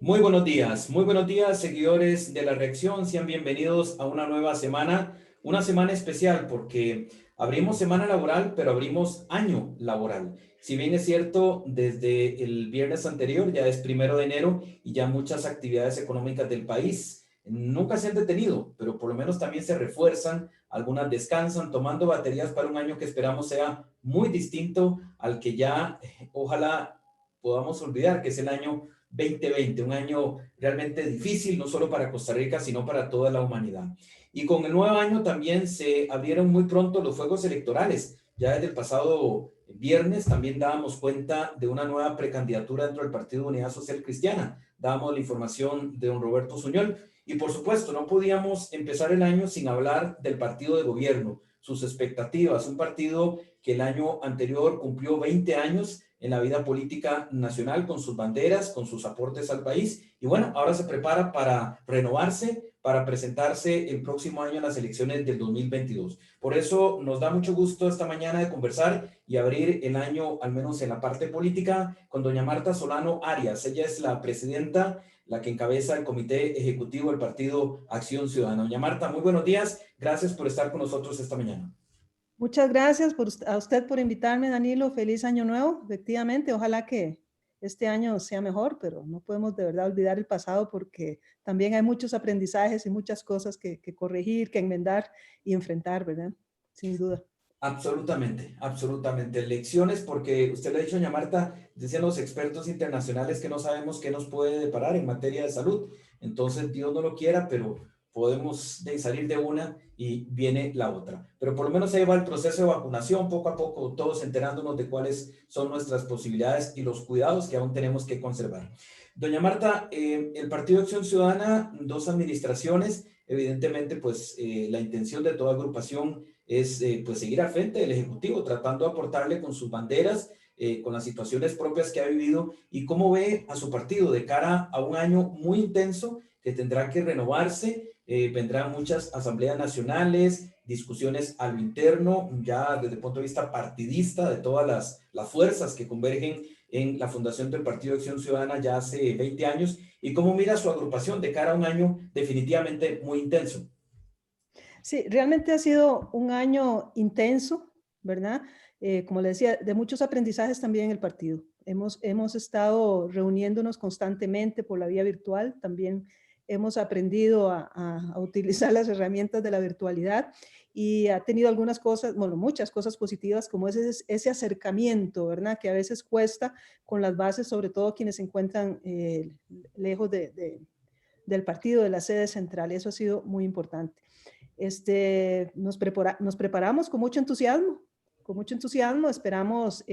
Muy buenos días, seguidores de La Reacción. Sean bienvenidos a una nueva semana, una semana especial porque abrimos semana laboral, pero abrimos año laboral. Si bien es cierto, desde el viernes anterior ya es 1 de enero y ya muchas actividades económicas del país nunca se han detenido, pero por lo menos también se refuerzan, algunas descansan, tomando baterías para un año que esperamos sea muy distinto al que ya ojalá podamos olvidar, que es el año 2020, un año realmente difícil, no solo para Costa Rica, sino para toda la humanidad. Y con el nuevo año también se abrieron muy pronto los fuegos electorales. Ya desde el pasado viernes también dábamos cuenta de una nueva precandidatura dentro del Partido de Unidad Social Cristiana. Dábamos la información de don Roberto Suñol. Y por supuesto, no podíamos empezar el año sin hablar del partido de gobierno, sus expectativas, un partido que el año anterior cumplió 20 años en la vida política nacional con sus banderas, con sus aportes al país. Y bueno, ahora se prepara para renovarse, para presentarse el próximo año en las elecciones del 2022. Por eso nos da mucho gusto esta mañana de conversar y abrir el año, al menos en la parte política, con doña Marta Solano Arias. Ella es la presidenta, la que encabeza el comité ejecutivo del Partido Acción Ciudadana. Doña Marta, muy buenos días. Gracias por estar con nosotros esta mañana. Muchas gracias a usted por invitarme, Danilo. Feliz año nuevo, efectivamente. Ojalá que este año sea mejor, pero no podemos de verdad olvidar el pasado porque también hay muchos aprendizajes y muchas cosas que corregir, que enmendar y enfrentar, ¿verdad? Sin duda. Absolutamente, absolutamente. Lecciones, porque usted le ha dicho, doña Marta, dicen los expertos internacionales que no sabemos qué nos puede deparar en materia de salud. Entonces, Dios no lo quiera, pero podemos salir de una y viene la otra. Pero por lo menos ahí va el proceso de vacunación, poco a poco, todos enterándonos de cuáles son nuestras posibilidades y los cuidados que aún tenemos que conservar. Doña Marta, el Partido de Acción Ciudadana, 2 administraciones, evidentemente, pues la intención de toda agrupación es pues seguir al frente del Ejecutivo, tratando de aportarle con sus banderas, con las situaciones propias que ha vivido y cómo ve a su partido de cara a un año muy intenso que tendrá que renovarse. Vendrán muchas asambleas nacionales, discusiones a lo interno, ya desde el punto de vista partidista de todas las fuerzas que convergen en la fundación del Partido de Acción Ciudadana ya hace 20 años y cómo mira su agrupación de cara a un año definitivamente muy intenso. Sí, realmente ha sido un año intenso, ¿verdad? Como le decía, de muchos aprendizajes también en el partido. Hemos estado reuniéndonos constantemente por la vía virtual, también hemos aprendido a utilizar las herramientas de la virtualidad y ha tenido algunas cosas, bueno, muchas cosas positivas como ese acercamiento, ¿verdad? Que a veces cuesta con las bases, sobre todo quienes se encuentran lejos del partido, de la sede central. Eso ha sido muy importante. Nos preparamos con mucho entusiasmo, esperamos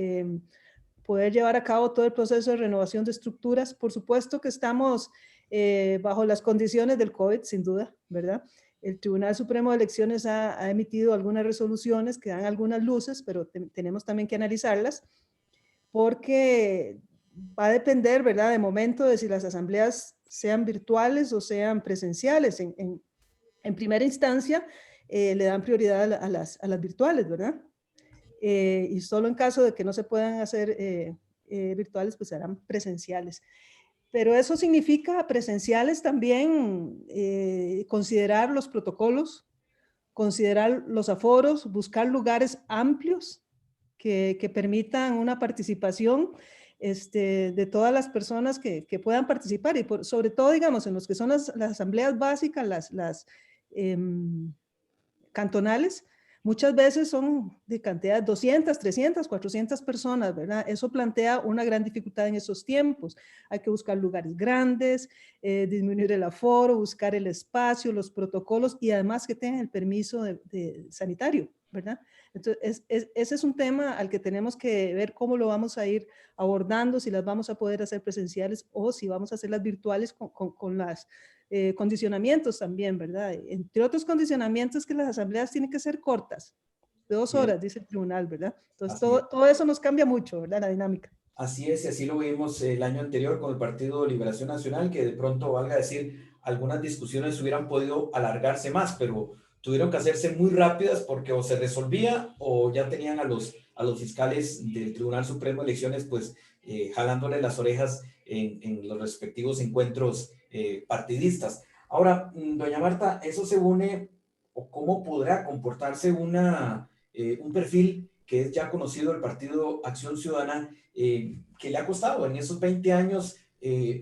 poder llevar a cabo todo el proceso de renovación de estructuras. Por supuesto que estamos bajo las condiciones del COVID, sin duda, ¿verdad? El Tribunal Supremo de Elecciones ha emitido algunas resoluciones que dan algunas luces, pero tenemos también que analizarlas, porque va a depender, ¿verdad?, de momento de si las asambleas sean virtuales o sean presenciales. En primera instancia, le dan prioridad a las virtuales, ¿verdad? Y solo en caso de que no se puedan hacer virtuales, pues serán presenciales. Pero eso significa presenciales también, considerar los protocolos, considerar los aforos, buscar lugares amplios que permitan una participación de todas las personas que puedan participar y sobre todo, digamos, en los que son las asambleas básicas, las eh, cantonales, muchas veces son de cantidad de 200, 300, 400 personas, ¿verdad? Eso plantea una gran dificultad en esos tiempos. Hay que buscar lugares grandes, disminuir el aforo, buscar el espacio, los protocolos y además que tengan el permiso de sanitario, ¿verdad? Entonces, ese es un tema al que tenemos que ver cómo lo vamos a ir abordando, si las vamos a poder hacer presenciales o si vamos a hacerlas virtuales con las condicionamientos también, ¿verdad? Entre otros condicionamientos que las asambleas tienen que ser cortas, de 2 horas, dice el tribunal, ¿verdad? Entonces, Así es. todo eso nos cambia mucho, ¿verdad? La dinámica. Así es, y así lo vimos el año anterior con el Partido de Liberación Nacional, que de pronto, valga decir, algunas discusiones hubieran podido alargarse más, pero tuvieron que hacerse muy rápidas porque o se resolvía o ya tenían a los fiscales del Tribunal Supremo de Elecciones pues jalándole las orejas en los respectivos encuentros partidistas. Ahora, doña Marta, ¿eso se une o cómo podrá comportarse un perfil que es ya conocido del Partido Acción Ciudadana, que le ha costado en esos 20 años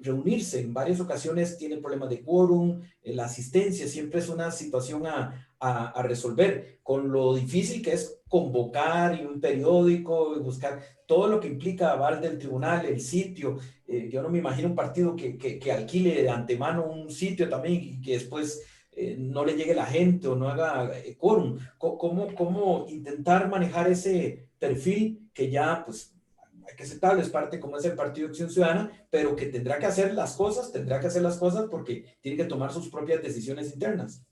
reunirse? En varias ocasiones tiene problemas de quórum, la asistencia siempre es una situación a resolver, con lo difícil que es convocar y un periódico, y buscar todo lo que implica aval del tribunal, el sitio. Yo no me imagino un partido que alquile de antemano un sitio también y que después no le llegue la gente o no haga quórum. ¿Cómo intentar manejar ese perfil que ya, pues, hay que aceptarlo, es parte como es el Partido de Acción Ciudadana, pero que tendrá que hacer las cosas, porque tiene que tomar sus propias decisiones internas?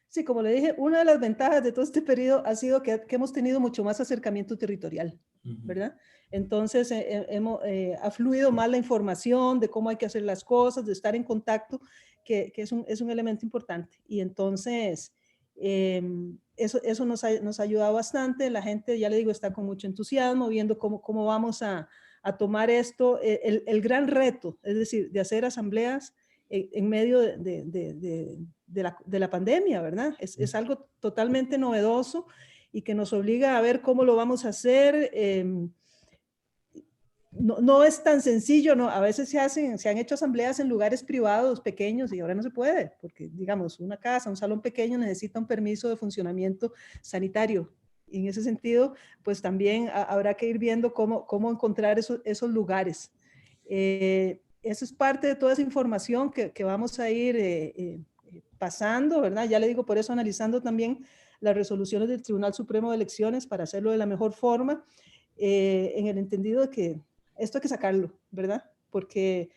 Sí, como le dije, una de las ventajas de todo este periodo ha sido que hemos tenido mucho más acercamiento territorial, Uh -huh. ¿verdad? Entonces, ha fluido más la información de cómo hay que hacer las cosas, de estar en contacto, que es un elemento importante. Y entonces, eso nos ha ayudado bastante. La gente, ya le digo, está con mucho entusiasmo, viendo cómo vamos a tomar esto. El gran reto, es decir, de hacer asambleas en medio de la pandemia, ¿verdad? Es algo totalmente novedoso y que nos obliga a ver cómo lo vamos a hacer. No es tan sencillo, ¿no? A veces se han hecho asambleas en lugares privados pequeños y ahora no se puede, porque digamos, una casa, un salón pequeño necesita un permiso de funcionamiento sanitario. Y en ese sentido, pues también habrá que ir viendo cómo encontrar esos lugares. Eso es parte de toda esa información que vamos a ir pasando, ¿verdad? Ya le digo, por eso analizando también las resoluciones del Tribunal Supremo de Elecciones para hacerlo de la mejor forma, en el entendido de que esto hay que sacarlo, ¿verdad? Porque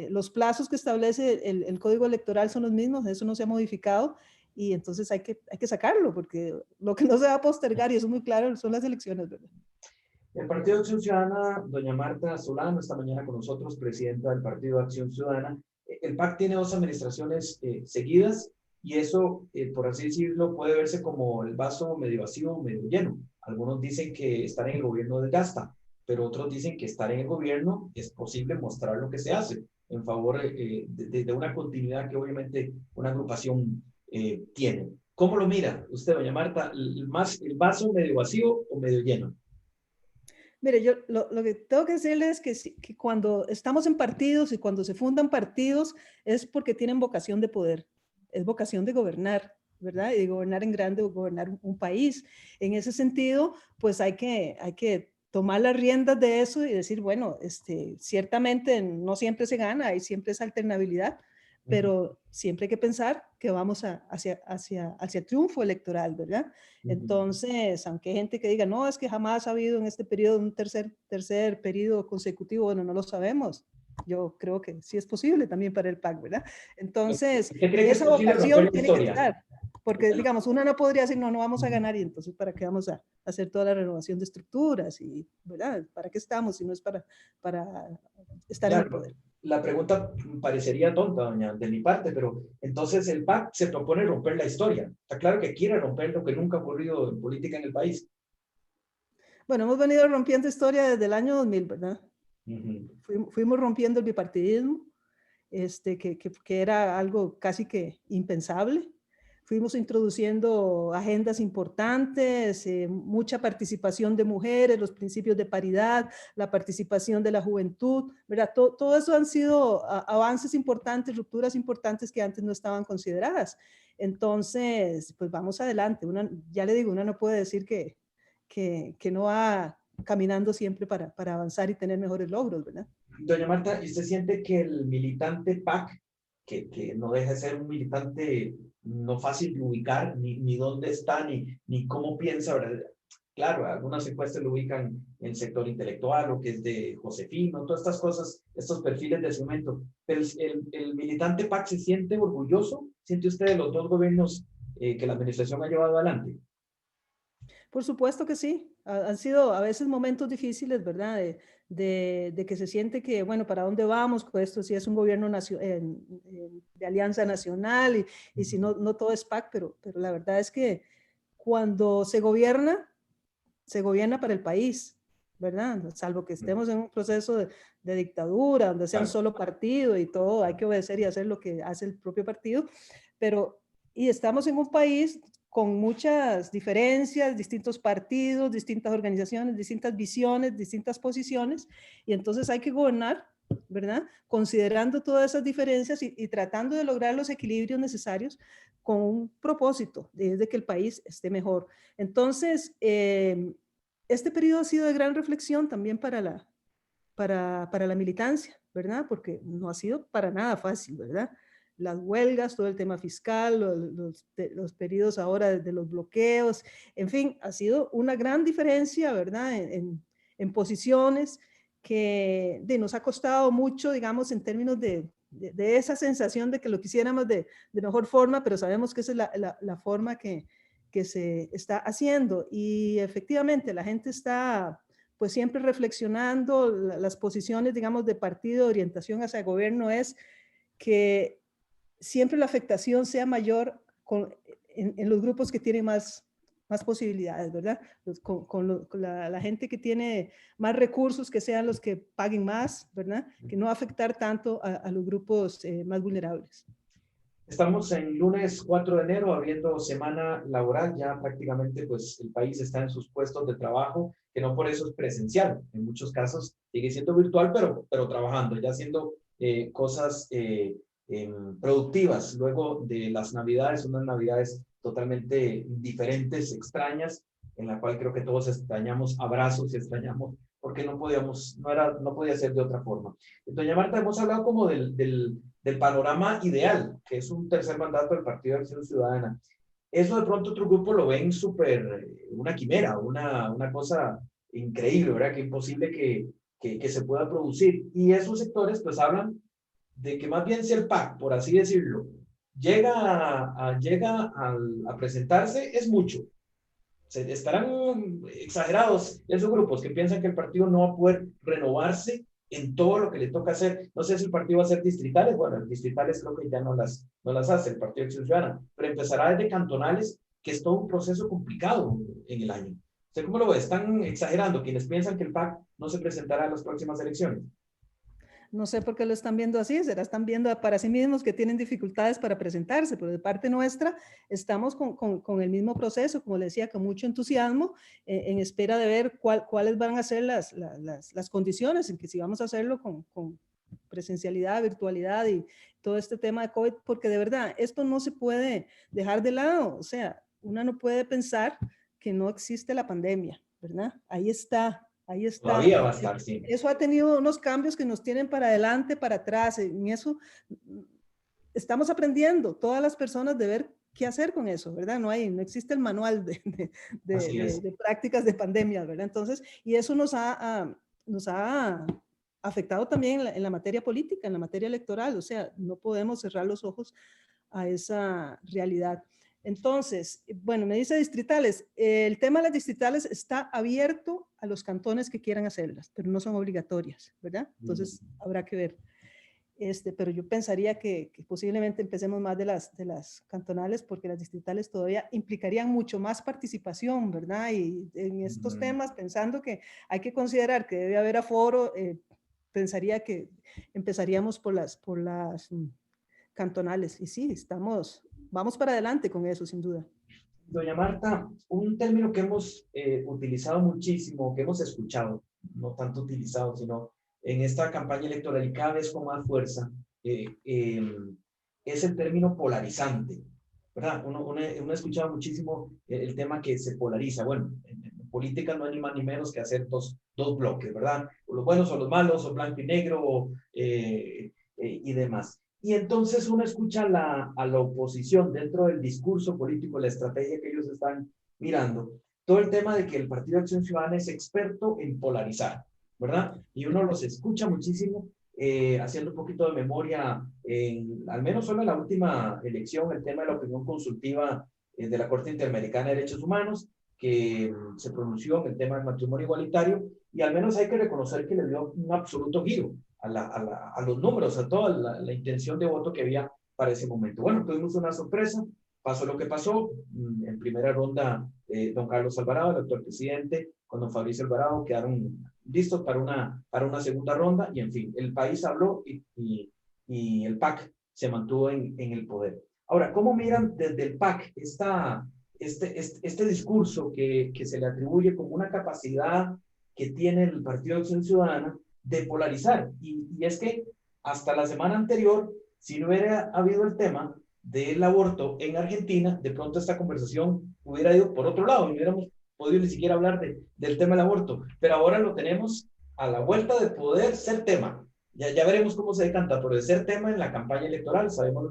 los plazos que establece el Código Electoral son los mismos, eso no se ha modificado y entonces hay que sacarlo porque lo que no se va a postergar, y eso es muy claro, son las elecciones, ¿verdad? El Partido de Acción Ciudadana, doña Marta Solano, esta mañana con nosotros, presidenta del Partido de Acción Ciudadana. El PAC tiene dos administraciones seguidas y eso, por así decirlo, puede verse como el vaso medio vacío o medio lleno. Algunos dicen que estar en el gobierno desgasta, pero otros dicen que estar en el gobierno es posible mostrar lo que se hace en favor de una continuidad que obviamente una agrupación tiene. ¿Cómo lo mira usted, doña Marta? ¿El vaso medio vacío o medio lleno? Mire, yo lo que tengo que decirles es que cuando estamos en partidos y cuando se fundan partidos es porque tienen vocación de poder, es vocación de gobernar, ¿verdad? Y de gobernar en grande o gobernar un país. En ese sentido, pues hay que tomar las riendas de eso y decir, bueno, ciertamente no siempre se gana, hay siempre esa alternabilidad, pero siempre hay que pensar que vamos hacia triunfo electoral, ¿verdad? Entonces, aunque hay gente que diga, no, es que jamás ha habido en este periodo un tercer periodo consecutivo, bueno, no lo sabemos. Yo creo que sí es posible también para el PAC, ¿verdad? Entonces, ¿Usted cree que es esa posible romper vocación la tiene que historia? estar, porque digamos, uno no podría decir, no vamos a ganar y entonces, ¿para qué vamos a hacer toda la renovación de estructuras? Y, ¿verdad? ¿Para qué estamos si no es para estar en el Claro, poder? la pregunta parecería tonta, doña, de mi parte, pero entonces el PAC se propone romper la historia. Está claro que quiere romper lo que nunca ha ocurrido en política en el país. Bueno, hemos venido rompiendo historia desde el año 2000, ¿verdad? Fuimos rompiendo el bipartidismo, que era algo casi que impensable. Fuimos introduciendo agendas importantes, mucha participación de mujeres, los principios de paridad, la participación de la juventud, ¿verdad? Todo eso han sido avances importantes, rupturas importantes que antes no estaban consideradas. Entonces, pues vamos adelante. Ya le digo, una no puede decir que no va caminando siempre para avanzar y tener mejores logros, ¿verdad? Doña Marta, ¿y usted siente que el militante PAC, que no deja de ser un militante no fácil de ubicar, ni dónde está, ni cómo piensa, ¿verdad? Claro, algunas encuestas lo ubican en el sector intelectual, o que es de Josefino, todas estas cosas, estos perfiles de su momento. Pero el militante PAC se siente orgulloso, ¿siente usted de los dos gobiernos que la administración ha llevado adelante? Por supuesto que sí. Han sido a veces momentos difíciles, ¿verdad? De que se siente que, bueno, ¿para dónde vamos? Pues esto sí es un gobierno de alianza nacional y si no, no todo es PAC, pero la verdad es que cuando se gobierna para el país. ¿verdad? Salvo que estemos en un proceso de dictadura, donde sea un solo partido y todo, hay que obedecer y hacer lo que hace el propio partido, pero, y estamos en un país con muchas diferencias, distintos partidos, distintas organizaciones, distintas visiones, distintas posiciones, y entonces hay que gobernar, ¿verdad? Considerando todas esas diferencias y tratando de lograr los equilibrios necesarios con un propósito, de que el país esté mejor. Entonces, este periodo ha sido de gran reflexión también para la militancia, ¿verdad? Porque no ha sido para nada fácil, ¿verdad? Las huelgas, todo el tema fiscal, los periodos ahora de los bloqueos, en fin, ha sido una gran diferencia, ¿verdad? En posiciones que nos ha costado mucho, digamos, en términos de esa sensación de que lo quisiéramos de mejor forma, pero sabemos que esa es la forma que se está haciendo. Y efectivamente, la gente está pues siempre reflexionando las posiciones, digamos, de partido, de orientación hacia el gobierno, es que siempre la afectación sea mayor en los grupos que tienen más posibilidades, ¿verdad? Con la gente que tiene más recursos, que sean los que paguen más, ¿verdad? Que no afectar tanto a los grupos más vulnerables. Estamos en lunes 4 de enero, abriendo semana laboral, ya prácticamente pues el país está en sus puestos de trabajo, que no por eso es presencial, en muchos casos sigue siendo virtual, pero trabajando, ya haciendo cosas productivas, luego de las navidades, unas navidades totalmente diferentes, extrañas, en la cual creo que todos extrañamos abrazos y extrañamos, porque no podía ser de otra forma. Doña Marta, hemos hablado como del panorama ideal, que es un tercer mandato del Partido de Acción Ciudadana. Eso de pronto otro grupo lo ven súper, una quimera, una cosa increíble, ¿verdad? Que imposible que se pueda producir. Y esos sectores pues hablan de que más bien si el PAC, por así decirlo, llega a presentarse, es mucho. Estarán exagerados esos grupos que piensan que el partido no va a poder renovarse en todo lo que le toca hacer. No sé si el partido va a hacer distritales, bueno, distritales creo que ya no las hace el Partido de Acción Ciudadana, pero empezará desde cantonales, que es todo un proceso complicado en el año. ¿Usted cómo lo ve? ¿Están exagerando quienes piensan que el PAC no se presentará en las próximas elecciones? No sé por qué lo están viendo así, están viendo para sí mismos que tienen dificultades para presentarse, pero de parte nuestra estamos con el mismo proceso, como le decía, con mucho entusiasmo, en espera de ver cuáles van a ser las condiciones en que si vamos a hacerlo con presencialidad, virtualidad y todo este tema de COVID, porque de verdad esto no se puede dejar de lado, o sea, uno no puede pensar que no existe la pandemia, ¿verdad? Ahí está. Ahí está. Todavía va a estar, sí. Eso ha tenido unos cambios que nos tienen para adelante, para atrás. En eso estamos aprendiendo, todas las personas, de ver qué hacer con eso, ¿verdad? No existe el manual de prácticas de pandemia, ¿verdad? Entonces, y eso nos ha afectado también en la materia política, en la materia electoral. O sea, no podemos cerrar los ojos a esa realidad. Entonces, bueno, me dice distritales. El tema de las distritales está abierto a los cantones que quieran hacerlas, pero no son obligatorias, ¿verdad? Entonces, habrá que ver. Pero yo pensaría que posiblemente empecemos más de las cantonales, porque las distritales todavía implicarían mucho más participación, ¿verdad? Y en estos temas, pensando que hay que considerar que debe haber aforo, pensaría que empezaríamos por las cantonales. Y sí, vamos para adelante con eso, sin duda. Doña Marta, un término que hemos utilizado muchísimo, que hemos escuchado, no tanto utilizado, sino en esta campaña electoral y cada vez con más fuerza, es el término polarizante, ¿verdad? Uno ha escuchado muchísimo el tema que se polariza. Bueno, en política no hay ni más ni menos que hacer dos bloques, ¿verdad? O los buenos o los malos, o blanco y negro, y demás. Y entonces uno escucha a la oposición dentro del discurso político, la estrategia que ellos están mirando, todo el tema de que el Partido de Acción Ciudadana es experto en polarizar, ¿verdad? Y uno los escucha muchísimo, haciendo un poquito de memoria, al menos solo en la última elección, el tema de la opinión consultiva de la Corte Interamericana de Derechos Humanos, que se pronunció en el tema del matrimonio igualitario, y al menos hay que reconocer que le dio un absoluto giro a los números, a toda la intención de voto que había para ese momento. Bueno, tuvimos una sorpresa pasó lo que pasó. En primera ronda, don Carlos Alvarado, el actual presidente, con don Fabricio Alvarado, quedaron listos para una segunda ronda y, en fin, el país habló y el PAC se mantuvo en el poder. Ahora, ¿cómo miran desde el PAC este discurso que se le atribuye como una capacidad que tiene el Partido de Acción Ciudadana de polarizar? Y es que hasta la semana anterior, si no hubiera habido el tema del aborto en Argentina, de pronto esta conversación hubiera ido por otro lado y no hubiéramos podido ni siquiera hablar del tema del aborto, pero ahora lo tenemos a la vuelta de poder ser tema. Ya veremos cómo se decanta, pero de ser tema en la campaña electoral, sabemos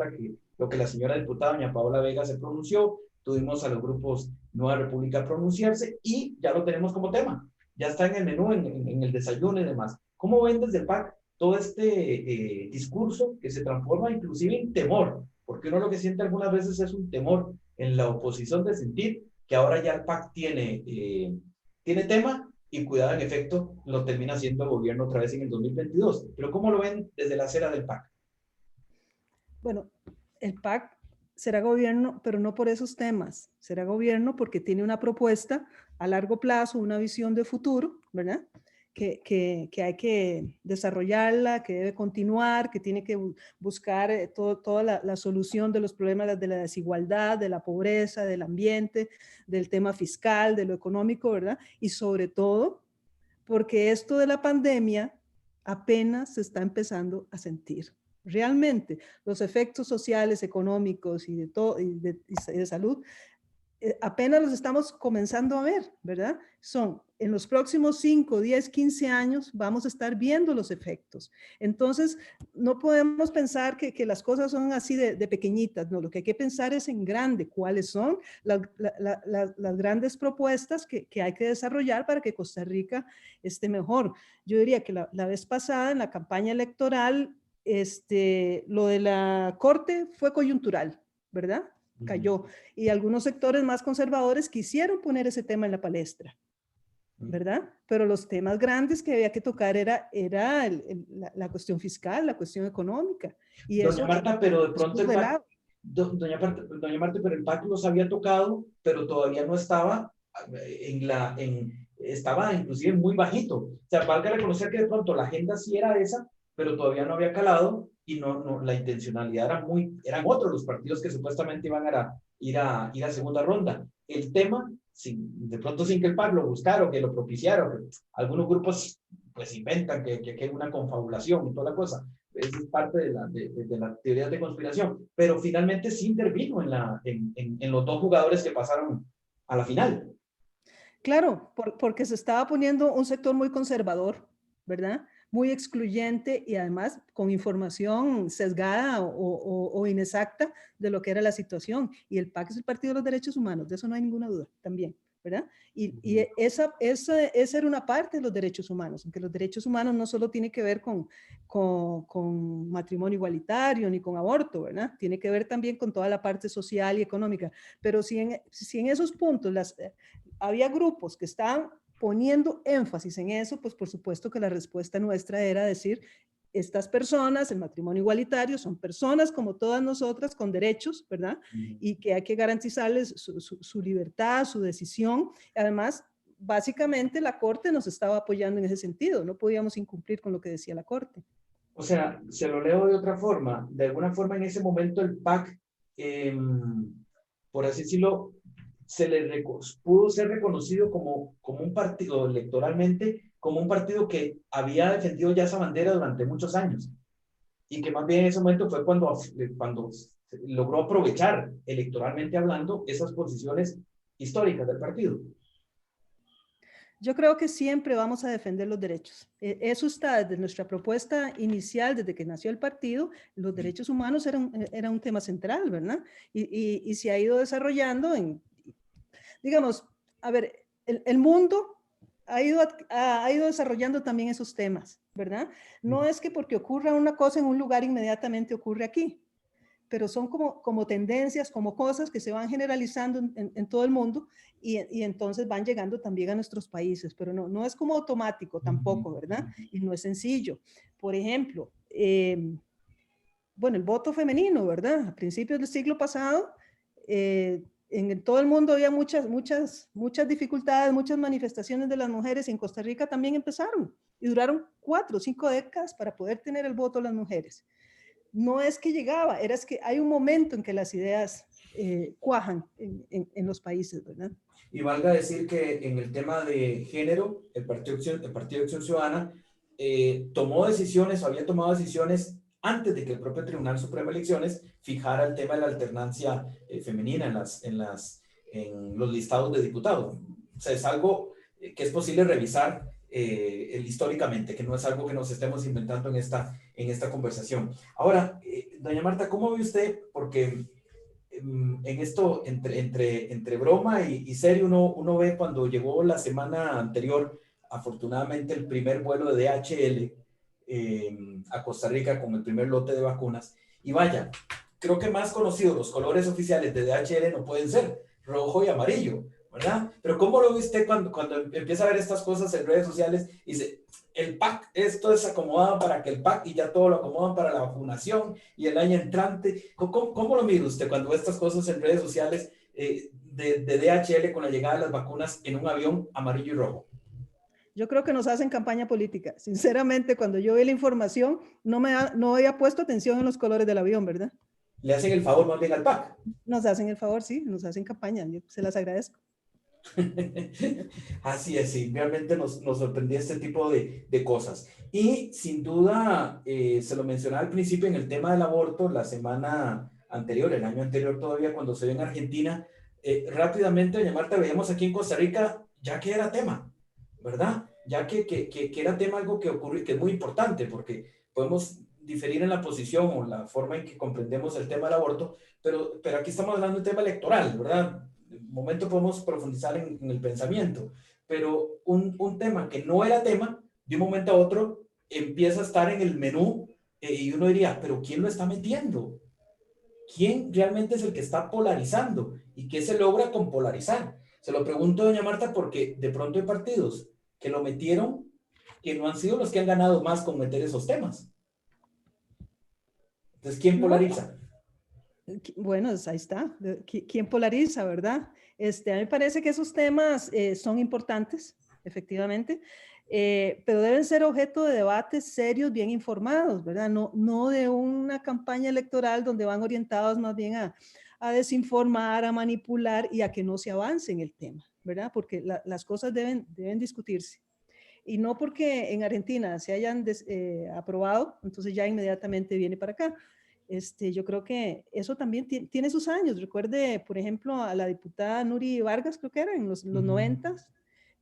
lo que la señora diputada doña Paola Vega se pronunció, tuvimos a los grupos Nueva República pronunciarse y ya lo tenemos como tema, ya está en el menú, en el desayuno y demás. ¿Cómo ven desde el PAC todo este discurso que se transforma inclusive en temor? Porque uno lo que siente algunas veces es un temor en la oposición de sentir que ahora ya el PAC tiene tema y cuidado, en efecto, lo termina haciendo el gobierno otra vez en el 2022. Pero ¿cómo lo ven desde la acera del PAC? Bueno, el PAC será gobierno, pero no por esos temas. Será gobierno porque tiene una propuesta a largo plazo, una visión de futuro, ¿verdad? Que hay que desarrollarla, que debe continuar, que tiene que buscar toda la solución de los problemas de la desigualdad, de la pobreza, del ambiente, del tema fiscal, de lo económico, ¿verdad? Y sobre todo, porque esto de la pandemia apenas se está empezando a sentir. Realmente, los efectos sociales, económicos y de, todo, y de salud apenas los estamos comenzando a ver, ¿verdad? En los próximos 5, 10, 15 años vamos a estar viendo los efectos. Entonces, no podemos pensar que las cosas son así de pequeñitas, no, lo que hay que pensar es en grande, cuáles son las grandes propuestas que hay que desarrollar para que Costa Rica esté mejor. Yo diría que la vez pasada en la campaña electoral, lo de la Corte fue coyuntural, ¿verdad? Cayó. Y algunos sectores más conservadores quisieron poner ese tema en la palestra, ¿verdad? Pero los temas grandes que había que tocar era la cuestión fiscal, la cuestión económica. Y doña eso, Marta, pero de pronto el PAC, lado. doña Marta, pero el PAC los había tocado, pero todavía no estaba estaba inclusive muy bajito. O sea, valga reconocer que de pronto la agenda sí era esa, pero todavía no había calado y la intencionalidad eran otros los partidos que supuestamente iban a ir a segunda ronda. El tema, de pronto sin que el PAC lo buscara o que lo propiciara, algunos grupos pues inventan que hay una confabulación y toda la cosa. Eso es parte de la teoría de conspiración, pero finalmente sí intervino en los dos jugadores que pasaron a la final. Claro, porque se estaba poniendo un sector muy conservador, ¿verdad? Muy excluyente y además con información sesgada o inexacta de lo que era la situación. Y el PAC es el Partido de los Derechos Humanos, de eso no hay ninguna duda también, ¿verdad? Y esa era una parte de los derechos humanos, aunque los derechos humanos no solo tienen que ver con matrimonio igualitario ni con aborto, ¿verdad? Tiene que ver también con toda la parte social y económica. Pero si en esos puntos había grupos que estaban poniendo énfasis en eso, pues por supuesto que la respuesta nuestra era decir, estas personas, el matrimonio igualitario, son personas como todas nosotras con derechos, ¿verdad? Y que hay que garantizarles su libertad, su decisión. Además, básicamente la Corte nos estaba apoyando en ese sentido, no podíamos incumplir con lo que decía la Corte. O sea, se lo leo de otra forma. De alguna forma en ese momento el PAC, por así decirlo, pudo ser reconocido como un partido electoralmente, como un partido que había defendido ya esa bandera durante muchos años y que más bien en ese momento fue cuando logró aprovechar electoralmente hablando esas posiciones históricas del partido. Yo creo que siempre vamos a defender los derechos. Eso está desde nuestra propuesta inicial, desde que nació el partido, los derechos humanos era un tema central, ¿verdad? Y se ha ido desarrollando digamos, a ver, el mundo ha ido desarrollando también esos temas, ¿verdad? No es que porque ocurra una cosa en un lugar inmediatamente ocurre aquí, pero son como tendencias, como cosas que se van generalizando en todo el mundo y entonces van llegando también a nuestros países, pero no es como automático tampoco, ¿verdad? Y no es sencillo. Por ejemplo, bueno, el voto femenino, ¿verdad? A principios del siglo pasado, en todo el mundo había muchas dificultades, muchas manifestaciones de las mujeres, y en Costa Rica también empezaron, y duraron 4 o 5 décadas para poder tener el voto de las mujeres. No es que llegaba, era es que hay un momento en que las ideas cuajan en los países, ¿verdad? Y valga decir que en el tema de género, el Partido de Acción Ciudadana tomó decisiones, o había tomado decisiones antes de que el propio Tribunal Supremo de Elecciones fijara el tema de la alternancia femenina en los listados de diputados. O sea, es algo que es posible revisar históricamente, que no es algo que nos estemos inventando en esta conversación. Ahora, doña Marta, ¿cómo ve usted? Porque en esto, entre broma y serio, uno ve cuando llegó la semana anterior, afortunadamente, el primer vuelo de DHL a Costa Rica con el primer lote de vacunas. Y vaya, creo que más conocidos los colores oficiales de DHL no pueden ser rojo y amarillo, ¿verdad? Pero ¿cómo lo ve usted cuando empieza a ver estas cosas en redes sociales y dice, el PAC, esto es acomodado para que el PAC, y ya todo lo acomodan para la vacunación y el año entrante? ¿Cómo lo mira usted cuando ve estas cosas en redes sociales de DHL con la llegada de las vacunas en un avión amarillo y rojo? Yo creo que nos hacen campaña política. Sinceramente, cuando yo vi la información, no había puesto atención en los colores del avión, ¿verdad? Le hacen el favor más bien al PAC. Nos hacen el favor, sí, nos hacen campaña. Yo se las agradezco. Así es, sí, realmente nos sorprendía este tipo de cosas. Y sin duda, se lo mencionaba al principio en el tema del aborto, la semana anterior, el año anterior todavía, cuando se dio en Argentina, rápidamente, doña Marta, veíamos aquí en Costa Rica, ya que era tema, ¿verdad? Ya que era tema, algo que ocurrió, que es muy importante, porque podemos diferir en la posición o la forma en que comprendemos el tema del aborto, pero aquí estamos hablando de tema electoral, ¿verdad? De momento podemos profundizar en el pensamiento, pero un tema que no era tema, de un momento a otro empieza a estar en el menú, y uno diría, pero ¿quién lo está metiendo? ¿Quién realmente es el que está polarizando? ¿Y qué se logra con polarizar? Se lo pregunto, doña Marta, porque de pronto hay partidos que lo metieron, que no han sido los que han ganado más con meter esos temas. Entonces, ¿quién No, polariza? bueno, ahí está. ¿Quién polariza, verdad? A mí me parece que esos temas son importantes, efectivamente, pero deben ser objeto de debates serios, bien informados, ¿verdad? No de una campaña electoral donde van orientados más bien a desinformar, a manipular y a que no se avance en el tema, ¿verdad? Porque las cosas deben discutirse. Y no porque en Argentina se hayan aprobado, entonces ya inmediatamente viene para acá. Yo creo que eso también tiene sus años. Recuerde, por ejemplo, a la diputada Nuri Vargas, creo que era en los 90s,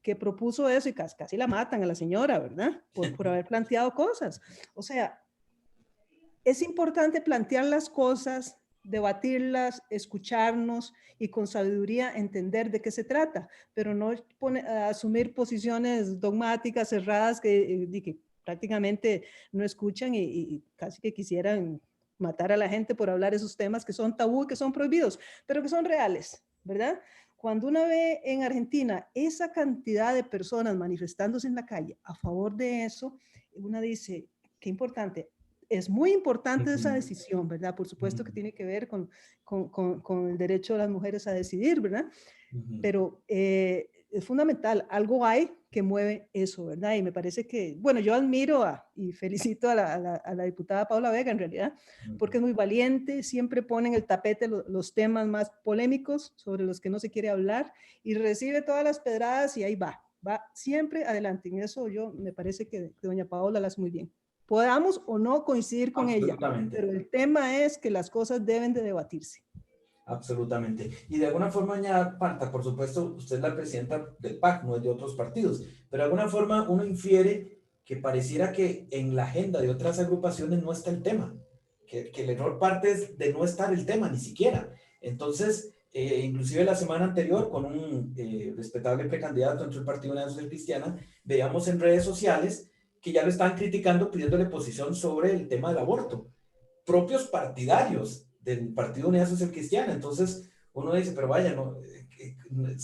que propuso eso y casi la matan a la señora, ¿verdad? Por haber planteado cosas. O sea, es importante plantear las cosas, debatirlas, escucharnos y con sabiduría entender de qué se trata, pero no asumir posiciones dogmáticas, cerradas, que prácticamente no escuchan y casi que quisieran matar a la gente por hablar de esos temas que son tabú, que son prohibidos, pero que son reales, ¿verdad? Cuando uno ve en Argentina esa cantidad de personas manifestándose en la calle a favor de eso, uno dice, qué importante. Es muy importante esa decisión, ¿verdad? Por supuesto que tiene que ver con el derecho de las mujeres a decidir, ¿verdad? Pero es fundamental, algo hay que mueve eso, ¿verdad? Y me parece que, bueno, yo admiro y felicito a la diputada Paula Vega, en realidad, porque es muy valiente, siempre pone en el tapete los temas más polémicos sobre los que no se quiere hablar y recibe todas las pedradas y ahí va siempre adelante. En eso yo me parece que doña Paola la hace muy bien. Podamos o no coincidir con ella, pero el tema es que las cosas deben de debatirse. Absolutamente. Y de alguna forma, doña Marta, por supuesto, usted es la presidenta del PAC, no es de otros partidos, pero de alguna forma uno infiere que pareciera que en la agenda de otras agrupaciones no está el tema, que el error parte es de no estar el tema ni siquiera. Entonces, inclusive la semana anterior, con un respetable precandidato entre el Partido Unidad Social Cristiana, veíamos en redes sociales que ya lo están criticando, pidiéndole posición sobre el tema del aborto. Propios partidarios del Partido Unidad Social Cristiana. Entonces, uno dice, pero vaya, no,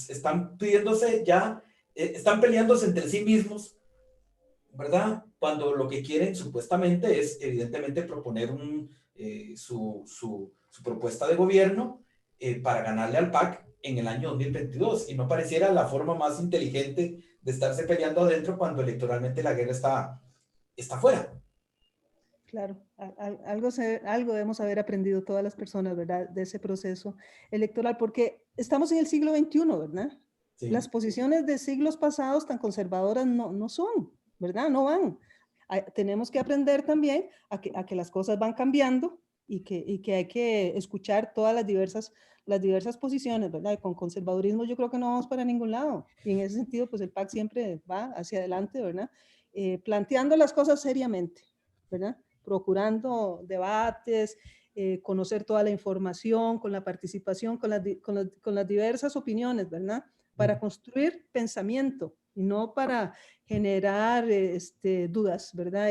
están pidiéndose ya, están peleándose entre sí mismos, ¿verdad? Cuando lo que quieren supuestamente es, evidentemente, proponer su propuesta de gobierno, para ganarle al PAC en el año 2022. Y no pareciera la forma más inteligente de estarse peleando adentro cuando electoralmente la guerra está fuera. Claro, algo debemos haber aprendido todas las personas, ¿verdad? De ese proceso electoral, porque estamos en el siglo XXI, ¿verdad? Las Sí. posiciones de siglos pasados tan conservadoras no son, ¿verdad? No van. Tenemos que aprender también a que las cosas van cambiando y que hay que escuchar todas las diversas posiciones, ¿verdad? Y con conservadurismo yo creo que no vamos para ningún lado. Y en ese sentido, pues el PAC siempre va hacia adelante, ¿verdad? Planteando las cosas seriamente, ¿verdad? Procurando debates, conocer toda la información, con la participación, con las diversas opiniones, ¿verdad? Para construir pensamiento y no para generar dudas, ¿verdad?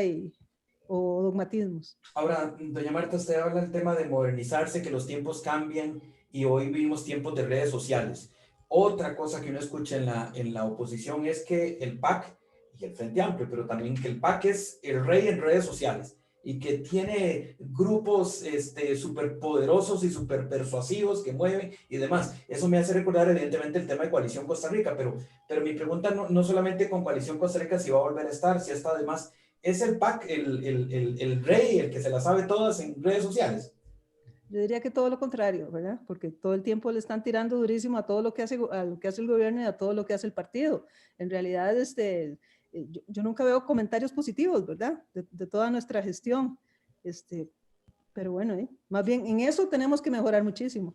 O dogmatismos. Ahora, doña Marta, usted habla del tema de modernizarse, que los tiempos cambian y hoy vivimos tiempos de redes sociales. Otra cosa que uno escucha en la oposición es que el PAC y el Frente Amplio, pero también que el PAC es el rey en redes sociales y que tiene grupos súper poderosos y súper persuasivos que mueven y demás. Eso me hace recordar evidentemente el tema de Coalición Costa Rica, pero mi pregunta no solamente con Coalición Costa Rica si va a volver a estar, si está además ¿es el PAC el rey, el que se la sabe todas en redes sociales? Yo diría que todo lo contrario, ¿verdad? Porque todo el tiempo le están tirando durísimo a todo lo que a lo que hace el gobierno y a todo lo que hace el partido. En realidad, yo nunca veo comentarios positivos, ¿verdad? De toda nuestra gestión. Pero bueno, más bien en eso tenemos que mejorar muchísimo.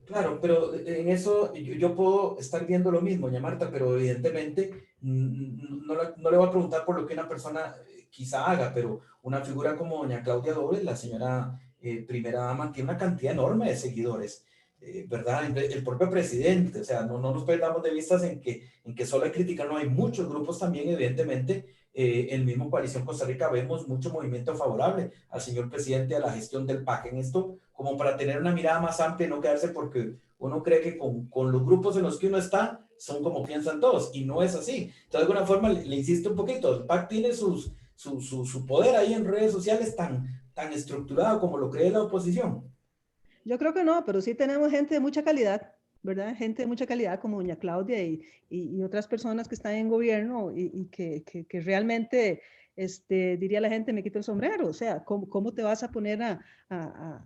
Claro, pero en eso yo puedo estar viendo lo mismo, doña Marta, pero evidentemente no le voy a preguntar por lo que una persona quizá haga, pero una figura como doña Claudia Dobles, la señora primera dama, tiene una cantidad enorme de seguidores, ¿verdad? El propio presidente, o sea, no nos perdamos de vistas en que solo hay criticar, no hay muchos grupos también, evidentemente, el mismo Coalición Costa Rica vemos mucho movimiento favorable al señor presidente, a la gestión del PAC en esto, como para tener una mirada más amplia y no quedarse porque uno cree que con los grupos en los que uno está son como piensan todos y no es así. Entonces, de alguna forma, le insisto un poquito, el PAC tiene su poder ahí en redes sociales tan estructurado como lo cree la oposición. Yo creo que no, pero sí tenemos gente de mucha calidad, ¿verdad? Gente de mucha calidad como doña Claudia y otras personas que están en gobierno y que realmente, diría la gente, me quito el sombrero. O sea, ¿cómo te vas a poner a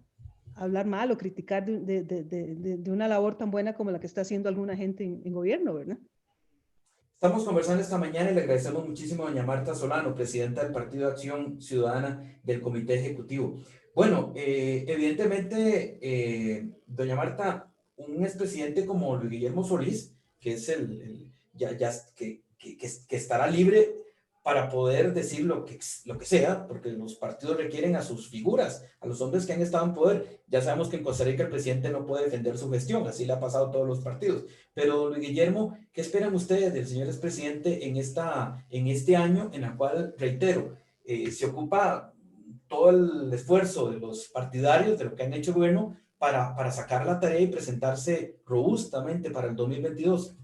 hablar mal o criticar de una labor tan buena como la que está haciendo alguna gente en gobierno, ¿verdad? Estamos conversando esta mañana y le agradecemos muchísimo a doña Marta Solano, presidenta del Partido de Acción Ciudadana del Comité Ejecutivo. Bueno, evidentemente, doña Marta, un expresidente como Luis Guillermo Solís, que es que estará libre para poder decir lo que sea, porque los partidos requieren a sus figuras, a los hombres que han estado en poder. Ya sabemos que en Costa Rica el presidente no puede defender su gestión, así le ha pasado a todos los partidos. Pero, Luis Guillermo, ¿qué esperan ustedes del señor expresidente en este año en el cual, reitero, se ocupa todo el esfuerzo de los partidarios, de lo que han hecho el gobierno, para sacar la tarea y presentarse robustamente para el 2022?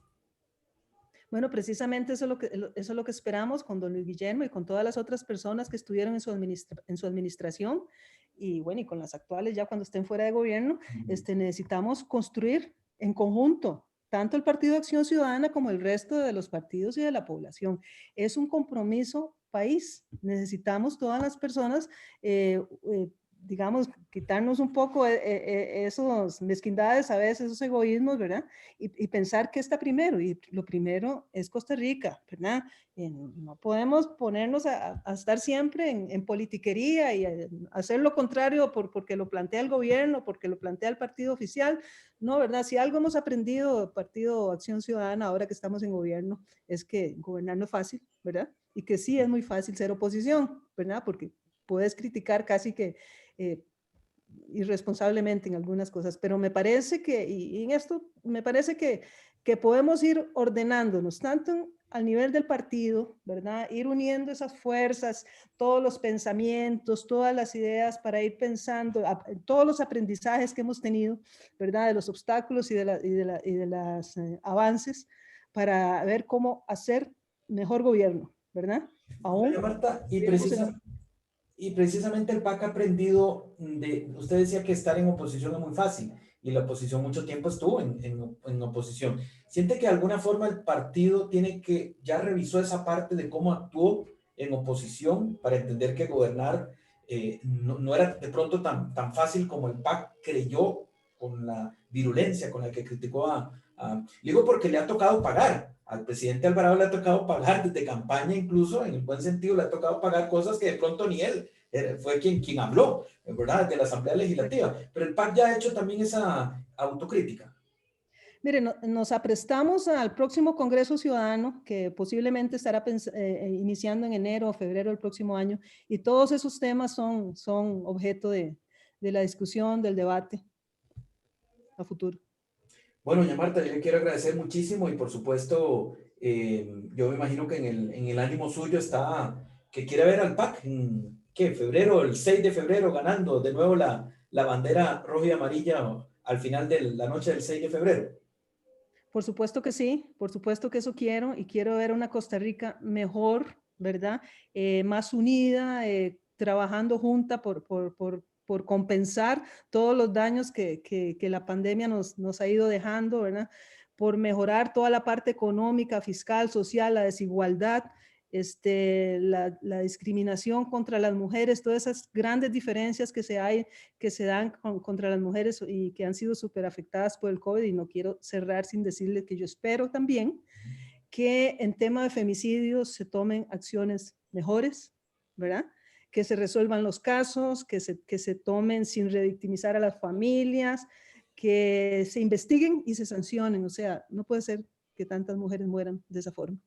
Bueno, precisamente eso es lo que esperamos con don Luis Guillermo y con todas las otras personas que estuvieron en su administración y bueno, y con las actuales ya cuando estén fuera de gobierno, necesitamos construir en conjunto tanto el Partido de Acción Ciudadana como el resto de los partidos y de la población. Es un compromiso país. Necesitamos todas las personas digamos, quitarnos un poco esos mezquindades, a veces esos egoísmos, ¿verdad? Y pensar que está primero, y lo primero es Costa Rica, ¿verdad? No podemos ponernos a estar siempre en politiquería y hacer lo contrario porque lo plantea el gobierno, porque lo plantea el partido oficial. No, ¿verdad? Si algo hemos aprendido del Partido Acción Ciudadana ahora que estamos en gobierno, es que gobernar no es fácil, ¿verdad? Y que sí es muy fácil ser oposición, ¿verdad? Porque puedes criticar casi que eh, irresponsablemente en algunas cosas, pero me parece y en esto me parece que podemos ir ordenándonos, tanto al nivel del partido, ¿verdad? Ir uniendo esas fuerzas, todos los pensamientos, todas las ideas para ir pensando, todos los aprendizajes que hemos tenido, ¿verdad? De los obstáculos y de los avances para ver cómo hacer mejor gobierno, ¿verdad? Doña Aún Marta, estemos en y precisamente el PAC ha aprendido usted decía que estar en oposición es muy fácil, y la oposición mucho tiempo estuvo en oposición. ¿Siente que de alguna forma el partido tiene que, ya revisó esa parte de cómo actuó en oposición para entender que gobernar no era de pronto tan fácil como el PAC creyó con la virulencia con la que criticó digo porque le ha tocado pagar, al presidente Alvarado le ha tocado pagar desde campaña incluso, en el buen sentido, le ha tocado pagar cosas que de pronto ni él fue quien habló, ¿verdad? De la Asamblea Legislativa, pero el PAC ya ha hecho también esa autocrítica. Mire, nos aprestamos al próximo Congreso Ciudadano, que posiblemente estará iniciando en enero o febrero del próximo año, y todos esos temas son objeto de la discusión, del debate a futuro. Bueno, doña Marta, yo le quiero agradecer muchísimo y por supuesto, yo me imagino que en el ánimo suyo está que quiere ver al PAC en ¿qué? Febrero, el 6 de febrero, ganando de nuevo la bandera roja y amarilla al final de la noche del 6 de febrero. Por supuesto que sí, por supuesto que eso quiero, y quiero ver una Costa Rica mejor, ¿verdad? Más unida, trabajando junta por compensar todos los daños que la pandemia nos ha ido dejando, ¿verdad? Por mejorar toda la parte económica, fiscal, social, la desigualdad, la discriminación contra las mujeres, todas esas grandes diferencias que se dan contra las mujeres y que han sido súper afectadas por el COVID. Y no quiero cerrar sin decirles que yo espero también que en tema de femicidios se tomen acciones mejores, ¿verdad? Que se resuelvan los casos, que se tomen sin revictimizar a las familias, que se investiguen y se sancionen. O sea, no puede ser que tantas mujeres mueran de esa forma.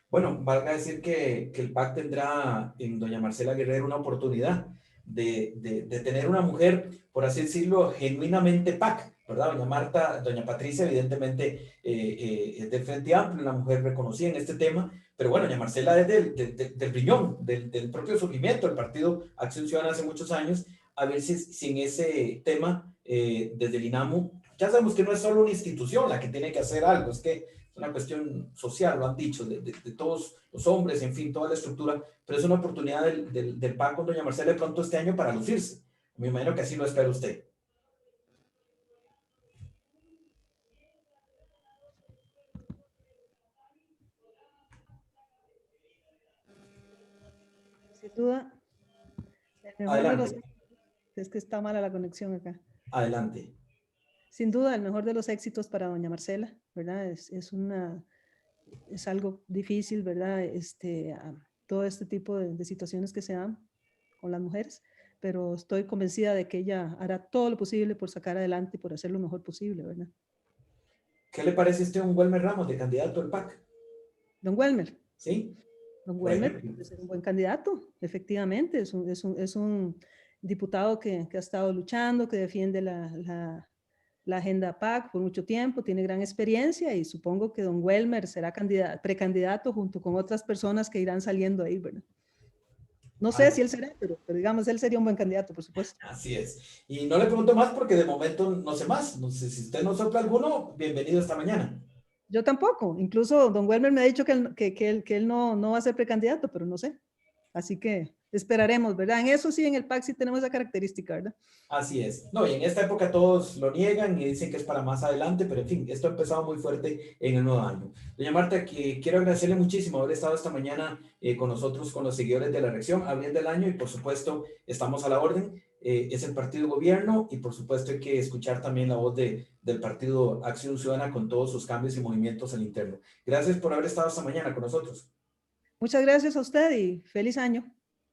Bueno, valga decir que el PAC tendrá en doña Marcela Guerrero una oportunidad de tener una mujer, por así decirlo, genuinamente PAC, ¿verdad? Doña Marta, doña Patricia, evidentemente es del Frente Amplio, una mujer reconocida en este tema, pero bueno, doña Marcela es del riñón, del propio surgimiento del Partido Acción Ciudadana hace muchos años, a ver si en ese tema, desde el INAMU, ya sabemos que no es solo una institución la que tiene que hacer algo, es que es una cuestión social, lo han dicho, de todos los hombres, en fin, toda la estructura, pero es una oportunidad del PAC con doña Marcela de pronto este año para lucirse. Me imagino que así lo espera usted. Sin duda, el mejor de los... Adelante, Es que está mala la conexión acá. adelante. Sin duda, el mejor de los éxitos para doña Marcela, ¿verdad? Es algo difícil, ¿verdad? Todo este tipo de situaciones que se dan con las mujeres, pero estoy convencida de que ella hará todo lo posible por sacar adelante y por hacer lo mejor posible, ¿verdad? ¿Qué le parece a usted un Welmer Ramos de candidato al PAC? Don Welmer. ¿Sí? Don Por Welmer ejemplo. puede ser un buen candidato, efectivamente. Es un diputado que ha estado luchando, que defiende la agenda PAC por mucho tiempo, tiene gran experiencia, y supongo que don Welmer será precandidato junto con otras personas que irán saliendo ahí, ¿verdad? No sé si él será, pero digamos, él sería un buen candidato, por supuesto. Así es. Y no le pregunto más porque de momento no sé más. No sé si usted no sopla alguno, bienvenido esta mañana. Yo tampoco. Incluso don Welmer me ha dicho que él no va a ser precandidato, pero no sé. Así que esperaremos, ¿verdad? En eso sí, en el PAC sí tenemos esa característica, ¿verdad? Así es. No, y en esta época todos lo niegan y dicen que es para más adelante, pero en fin, esto ha empezado muy fuerte en el nuevo año. Doña Marta, que quiero agradecerle muchísimo haber estado esta mañana con nosotros, con los seguidores de la reacción, abriendo el año, y por supuesto estamos a la orden. Es el partido gobierno y por supuesto hay que escuchar también la voz del partido Acción Ciudadana con todos sus cambios y movimientos al interno. Gracias por haber estado esta mañana con nosotros. Muchas gracias a usted y feliz año.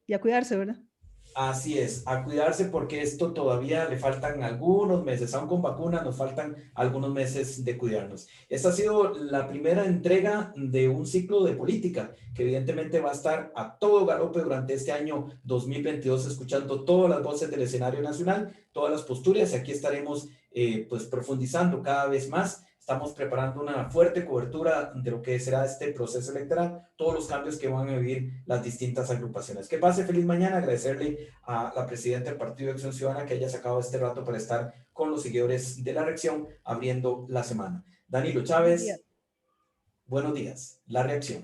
Y a cuidarse, ¿verdad? Así es, a cuidarse porque esto todavía le faltan algunos meses, aún con vacuna nos faltan algunos meses de cuidarnos. Esta ha sido la primera entrega de un ciclo de política que evidentemente va a estar a todo galope durante este año 2022, escuchando todas las voces del escenario nacional, todas las posturas, y aquí estaremos pues profundizando cada vez más. Estamos preparando una fuerte cobertura de lo que será este proceso electoral, todos los cambios que van a vivir las distintas agrupaciones. Que pase feliz mañana, agradecerle a la presidenta del Partido de Acción Ciudadana que haya sacado este rato para estar con los seguidores de la reacción abriendo la semana. Danilo Chávez, buenos días. La reacción.